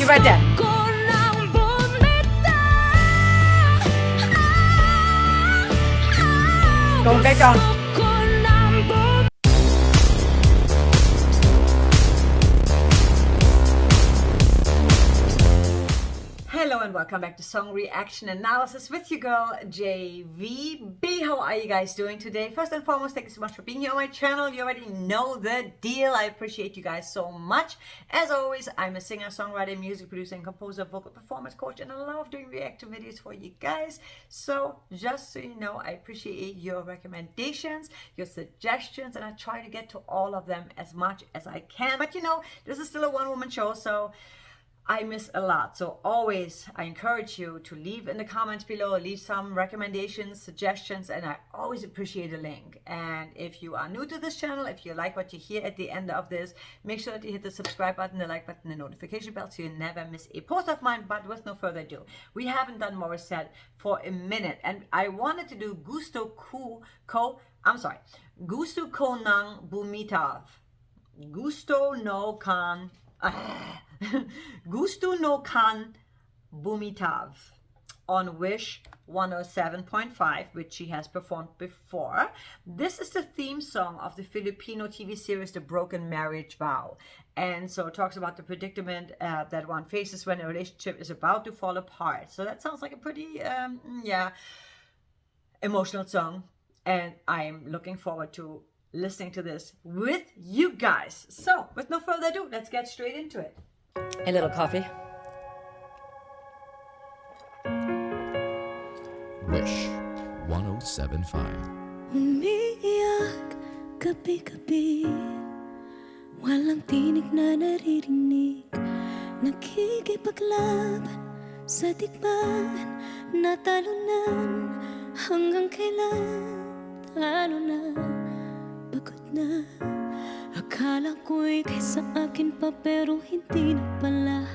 you right there. Go back down. Hello and welcome back to Song Reaction Analysis with your girl JVB. How are you guys doing today? First and foremost, thank you so much for being here on my channel. You already know the deal. I appreciate you guys so much. As always, I'm a singer, songwriter, music producer, and composer, vocal performance coach, and I love doing reaction videos for you guys. So just so you know, I appreciate your recommendations, your suggestions, and I try to get to all of them as much as I can. But you know, this is still a one-woman show, so I miss a lot. So always I encourage you to leave in the comments below, leave some recommendations, suggestions, and I always appreciate a link. And if you are new to this channel, if you like what you hear at the end of this, make sure that you hit the subscribe button, the like button, the notification bell so you never miss a post of mine. But with no further ado, we haven't done Morissette for a minute, and I wanted to do Gusto ko ng Bumitaw. Gusto no kan Gusto no kan Bumitaw on Wish 107.5, which she has performed before. This is the theme song of the Filipino TV series The Broken Marriage Vow, and so it talks about the predicament that one faces when a relationship is about to fall apart. So that sounds like a pretty emotional song, and I'm looking forward to listening to this with you guys. So with no further ado, let's get straight into it. A little coffee. Wish 107.5. Umiiyak gabi-gabi, walang tinig na naririnig, nakikipaglaban sa digmaan, natalunan hanggang kailan, talo na, pagod na. Akala ko'y kaysa akin pa pero hindi na pala.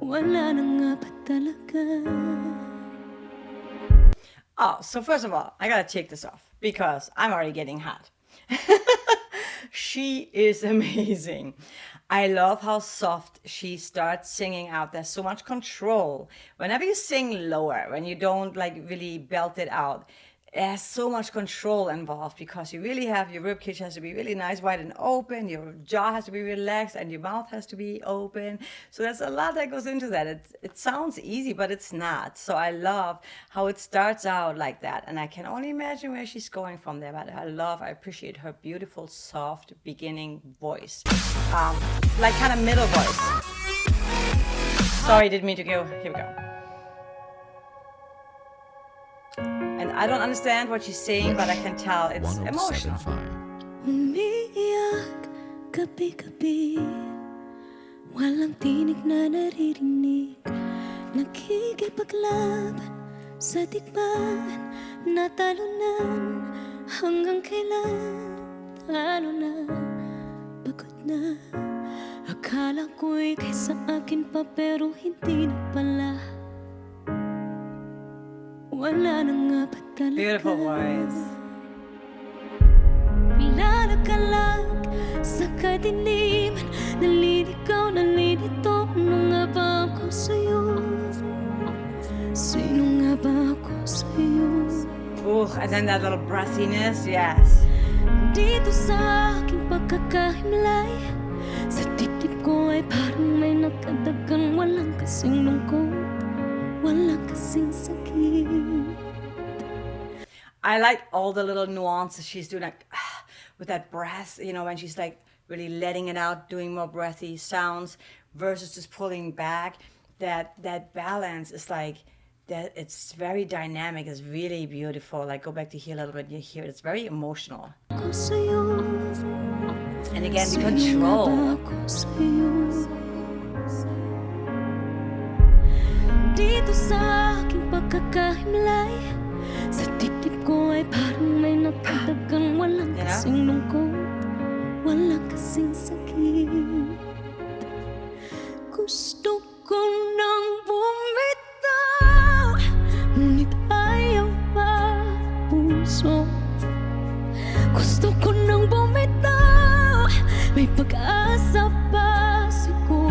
Wala na nga ba talaga? Oh, so first of all, I gotta take this off because I'm already getting hot. She is amazing. I love how soft she starts singing out. There's so much control. Whenever you sing lower, when you don't like really belt it out, there's so much control involved because you really have your ribcage has to be really nice, wide and open. Your jaw has to be relaxed and your mouth has to be open. So there's a lot that goes into that. It sounds easy, but it's not. So I love how it starts out like that. And I can only imagine where she's going from there. But I appreciate her beautiful, soft beginning voice. Like kind of middle voice. Sorry, didn't mean to go. Here we go. And I don't understand what she's saying, but I can tell it's emotional. Umiiyak gabi-gabi, walang tinig na naririnig, nakikipaglaban sa digmaan, natalunan hanggang kailan, talo na, pagod na. Akala ko'y kaysa akin pa pero hindi na pala. Wala na nga ba talaga? Beautiful voice. Lalakalag sa kadiliman, naliligaw, nalilito. Ano nga ba ako sa'yo? Sino nga ba ako sa'yo? Ooh, and then that little breathiness, yes. Dito sa aking pagkakahimlay, sa dibdib ko ay parang may nakadagang, walang kasing lungkot, walang kasing sakit. I like all the little nuances she's doing, like with that breath, you know, when she's like really letting it out, doing more breathy sounds versus just pulling back. That balance is like that. It's very dynamic. It's really beautiful. Like go back to here a little bit. You hear it. It's very emotional. And again, the control. Dito sa aking pagkakahimlay, sa dibdib ko ay parang may nakadagang, walang kasing lungkot, walang kasing sakit. Gusto ko nang bumitaw, ngunit ayaw pa puso. Gusto ko nang bumitaw, may pag-asa pa siguro.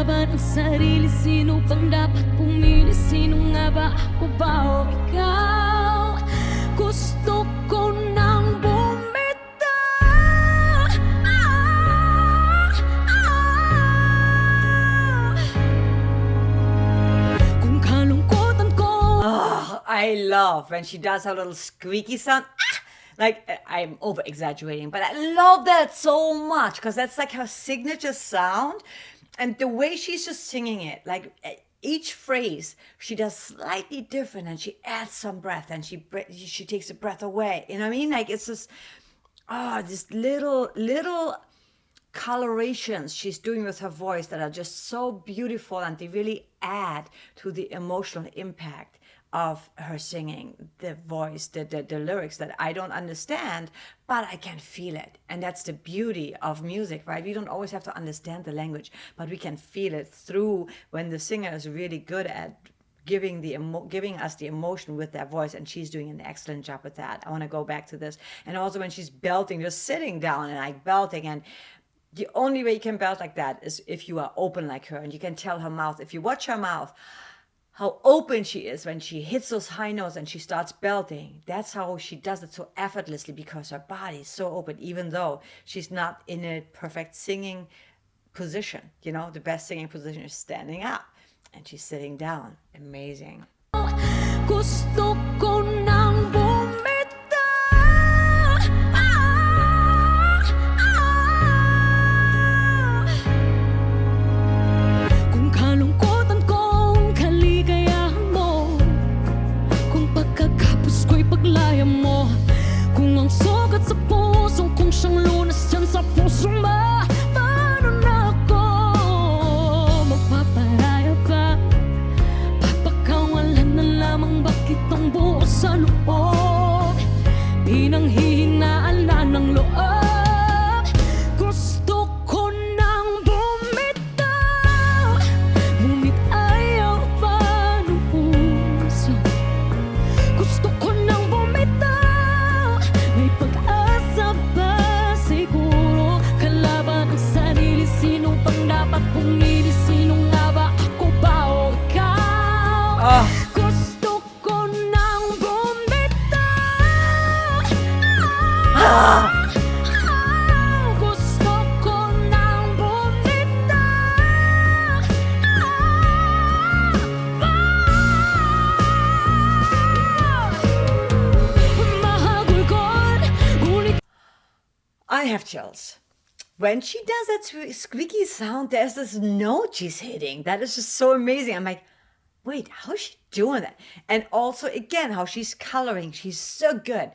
Kalaban ang sarili, sino bang dapat pumili? Sino nga ba, ako ba o ikaw? Gusto ko nang bumitaw. Kung kalungkutan ko. Oh, I love when she does her little squeaky sound. Like, I'm over exaggerating, but I love that so much because that's like her signature sound. And the way she's just singing it, like each phrase she does slightly different, and she adds some breath, and she takes the breath away. You know what I mean? Like it's just, this little colorations she's doing with her voice that are just so beautiful, and they really add to the emotional impact of her singing, the voice, the lyrics that I don't understand, but I can feel it. And that's the beauty of music, right? We don't always have to understand the language, but we can feel it through when the singer is really good at giving us the emotion with their voice, and she's doing an excellent job with that. I want to go back to this. And also when she's belting, just sitting down and like belting, and the only way you can belt like that is if you are open like her, and you can tell her mouth, if you watch her mouth, how open she is when she hits those high notes and she starts belting. That's how she does it so effortlessly, because her body is so open, even though she's not in a perfect singing position. You know, the best singing position is standing up, and she's sitting down. Amazing. Gusto ko nang bumitaw. Kung kalungkutan kong kaligayahan mo, kung pagkakapos ko'y paglaya mo, kung ang sugat sa puso kung siyang lunas dyan sa puso mo, paano na ako magpaparaya pa? Papakawalan na lamang bakit ang buo sa loob, pinanghihinaan na ng loob. Gusto ko nang bumitaw, ngunit ayaw pa ng puso. Gusto ko nang bumitaw, may pag-asa ba siguro? Kalaban ang sarili, sino pang dapat pumili? Sino nga ba, ako ba o ikaw? Gusto ko nang bumitaw. Gusto ko nang bumitaw. Mahagulgol, ngunit I have chills. When she does that squeaky sound, there's this note she's hitting that is just so amazing. I'm like, wait, how is she doing that? And also, again, how she's coloring. She's so good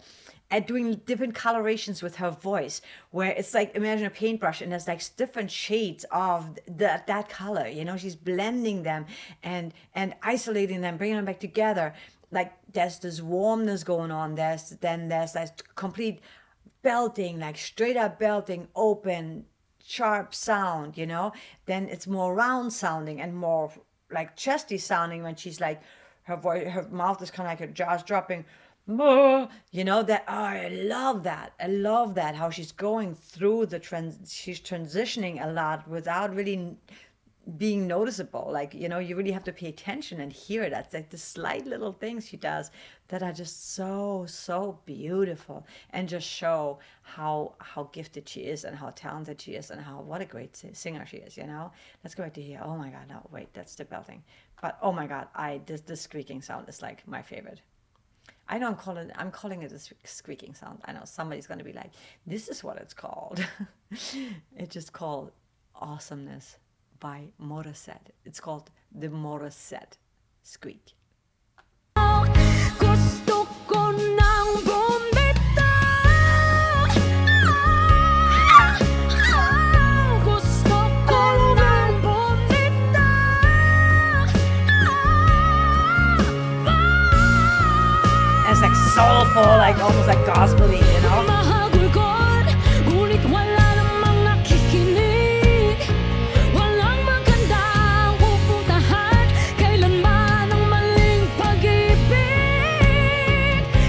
at doing different colorations with her voice, where it's like, imagine a paintbrush and there's like different shades of that color. You know, she's blending them and isolating them, bringing them back together. Like there's this warmness going on. There's that complete belting, like straight up belting, open, sharp sound, you know. Then it's more round sounding and more like chesty sounding when she's like, her voice, her mouth is kind of like her jaw's dropping, you know, that. I love that. I love that, how she's going through she's transitioning a lot without really being noticeable. Like, you know, you really have to pay attention and hear it. That's like the slight little things she does that are just so beautiful, and just show how gifted she is and how talented she is and what a great singer she is, you know. Let's go back to here. Oh my god, no, wait, that's the belting. But oh my god, this squeaking sound is like my favorite. I know I'm calling it a squeaking sound. I know somebody's gonna be like, this is what it's called. It's just called Awesomeness by Morissette. It's called the Morissette Squeak. gusto ko nang bumitaw. Gusto ko nang bumitaw. And it's like soulful, like almost like gospel-y, you know. Mahagulgol, ngunit wala namang nakikinig. Walang magandang pupuntahan, kailanman ang maling pag-ibig.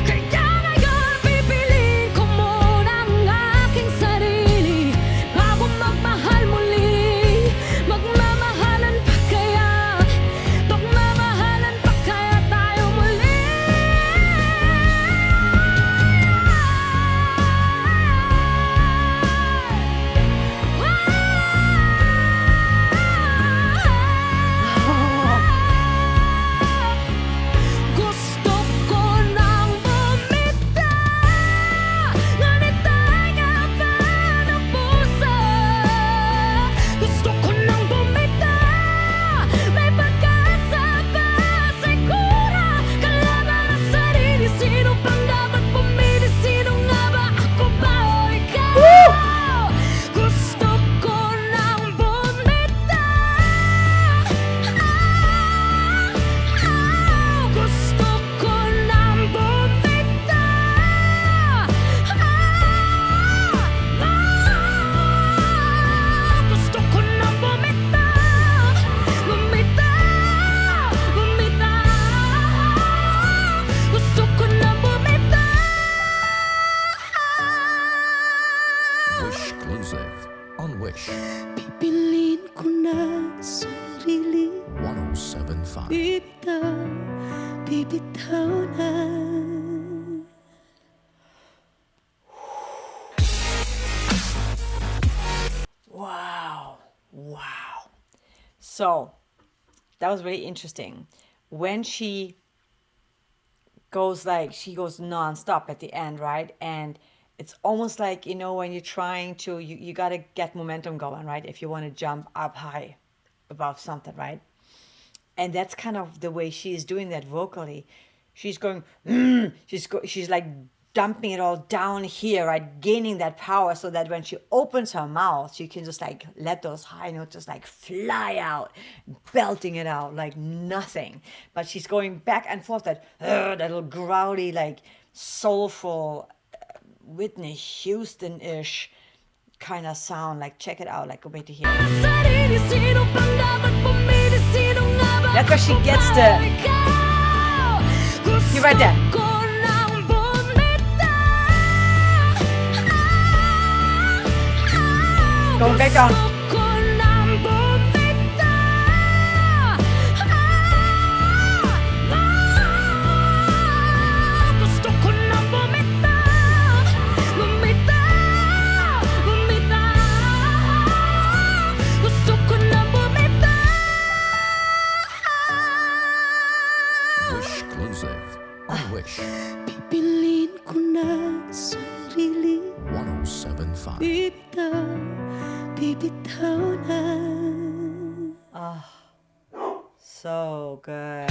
Kaya ngayon pipiliin ko muna ang aking sarili bago magmahal muli. Magmamahalan Pipiliin ko na sarili 107.5. Bibitaw na. Wow. So that was really interesting. When she goes non-stop at the end, right? And it's almost like, when you're trying to, you got to get momentum going, right? If you want to jump up high above something, right? And that's kind of the way she is doing that vocally. She's going, she's like dumping it all down here, right? Gaining that power so that when she opens her mouth, she can just like let those high notes just like fly out, belting it out like nothing. But she's going back and forth, that little growly, like soulful, Whitney Houston-ish kind of sound. Like, check it out, like, go back to here. That's where she gets the, you're right there. Going back down. Wishclusive on Wish. Pipiliin ko na sarili 107.5. Bibitaw na. So good.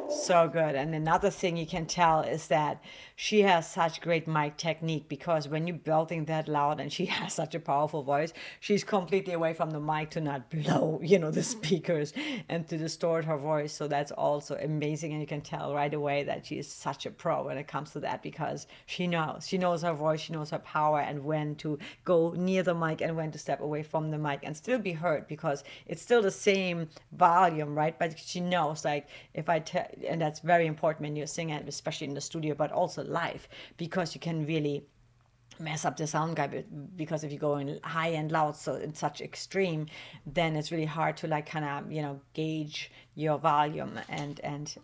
So good. And another thing you can tell is that she has such great mic technique, because when you're belting that loud and she has such a powerful voice, she's completely away from the mic to not blow, the speakers and to distort her voice. So that's also amazing. And you can tell right away that she is such a pro when it comes to that, because she knows her voice, she knows her power, and when to go near the mic and when to step away from the mic and still be heard, because it's still the same volume, right? But she knows, like, if I tell, and that's very important when you're singing, especially in the studio, but also live, because you can really mess up the sound guy, because if you go in high and loud, so in such extreme, then it's really hard to like kind of gauge your volume and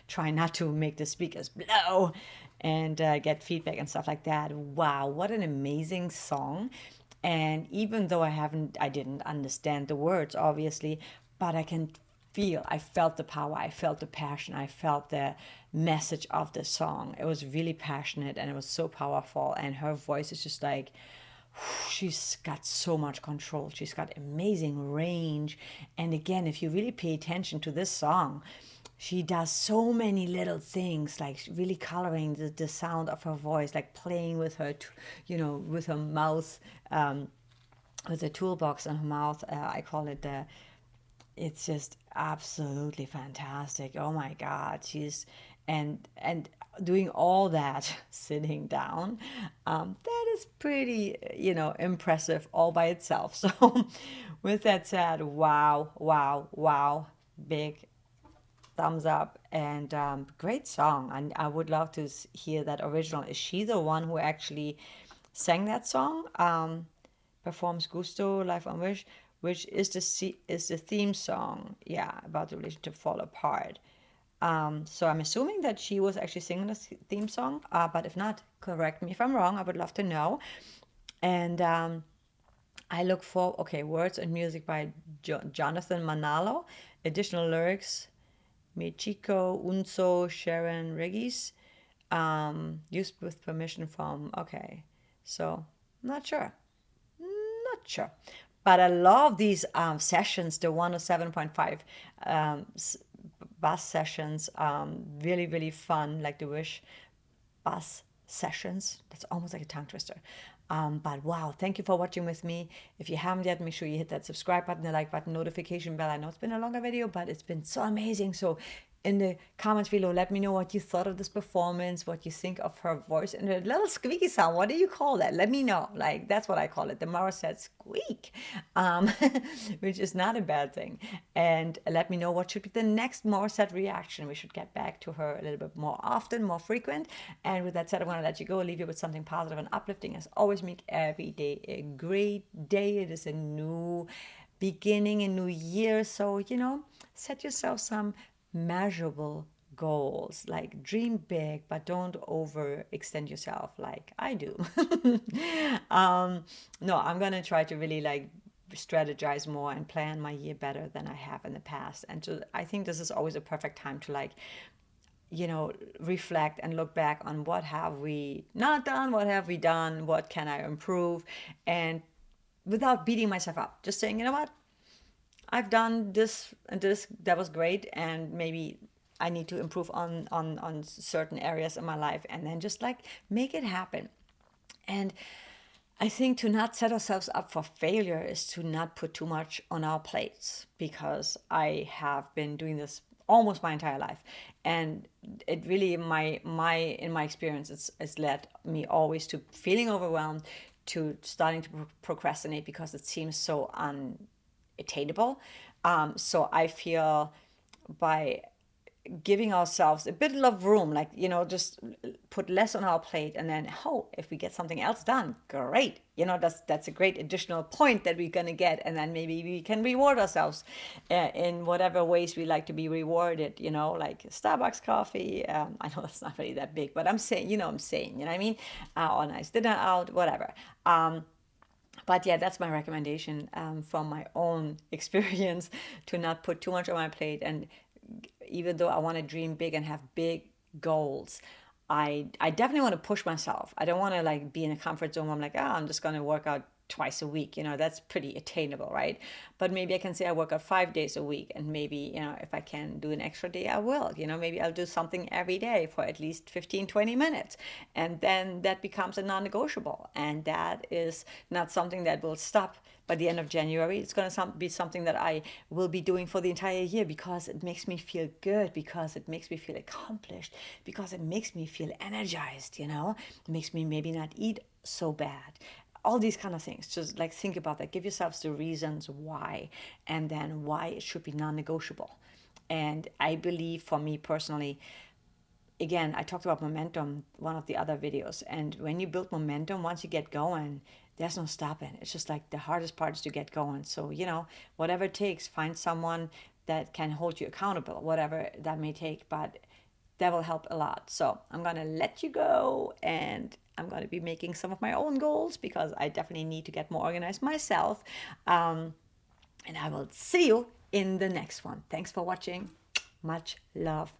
try not to make the speakers blow and get feedback and stuff like that. Wow, what an amazing song. And even though I didn't understand the words, obviously, but I felt the power, I felt the passion, I felt the message of the song. It was really passionate and it was so powerful. And her voice is just like, she's got so much control. She's got amazing range. And again, if you really pay attention to this song, she does so many little things, like really coloring the sound of her voice, like playing with her, with her mouth, with the toolbox in her mouth. I call it it's just absolutely fantastic. Oh my God, she's and doing all that sitting down. That is pretty, impressive all by itself. So with that said, wow, big thumbs up, and great song. And I would love to hear that original. Is she the one who actually sang that song? Performs Gusto live on Wish, which is the theme song, about the relationship fall apart. So I'm assuming that she was actually singing the theme song, but if not, correct me if I'm wrong. I would love to know. And I look for, words and music by Jonathan Manalo, additional lyrics, Michiko Unso, Sharon Regis, used with permission from, so not sure. But I love these sessions, the 107.5 bass sessions, really, really fun, like the Wish bass sessions. That's almost like a tongue twister. But wow, thank you for watching with me. If you haven't yet, make sure you hit that subscribe button, the like button, notification bell. I know it's been a longer video, but it's been so amazing. So in the comments below, let me know what you thought of this performance, what you think of her voice and her little squeaky sound. What do you call that? Let me know. Like, that's what I call it, the Morissette squeak, which is not a bad thing. And let me know what should be the next Morissette reaction. We should get back to her a little bit more often, more frequent. And with that said, I want to let you go, leave you with something positive and uplifting. As always, make every day a great day. It is a new beginning, a new year. So, set yourself some measurable goals. Like, dream big, but don't overextend yourself like I do. No, I'm gonna try to really like strategize more and plan my year better than I have in the past. And so I think this is always a perfect time to like, reflect and look back on what have we not done, what have we done, what can I improve, and without beating myself up, just saying, you know what, I've done this and this, that was great, and maybe I need to improve on certain areas in my life, and then just like make it happen. And I think to not set ourselves up for failure is to not put too much on our plates, because I have been doing this almost my entire life, and it really, in my experience, it's led me always to feeling overwhelmed, to starting to procrastinate because it seems so unattainable. So I feel by giving ourselves a bit of room, like, just put less on our plate, and then, if we get something else done, great. That's a great additional point that we're going to get, and then maybe we can reward ourselves in whatever ways we like to be rewarded, like Starbucks coffee. I know that's not really that big, but I'm saying, you know what I mean? Or a nice dinner out, whatever. But yeah, that's my recommendation from my own experience, to not put too much on my plate. And even though I want to dream big and have big goals, I definitely want to push myself. I don't want to like be in a comfort zone where I'm like, I'm just going to work out twice a week. That's pretty attainable, right? But maybe I can say I work out 5 days a week, and maybe, if I can do an extra day, I will. Maybe I'll do something every day for at least 15-20 minutes, and then that becomes a non-negotiable, and that is not something that will stop by the end of January. It's going to be something that I will be doing for the entire year, because it makes me feel good, because it makes me feel accomplished, because it makes me feel energized. It makes me maybe not eat so bad. All these kind of things. Just like think about that. Give yourselves the reasons why, and then why it should be non-negotiable. And I believe, for me personally, again, I talked about momentum, one of the other videos. And when you build momentum, once you get going, there's no stopping. It's just like the hardest part is to get going. So, whatever it takes, find someone that can hold you accountable, whatever that may take. But that will help a lot. So I'm going to let you go, and I'm going to be making some of my own goals, because I definitely need to get more organized myself. And I will see you in the next one. Thanks for watching. Much love.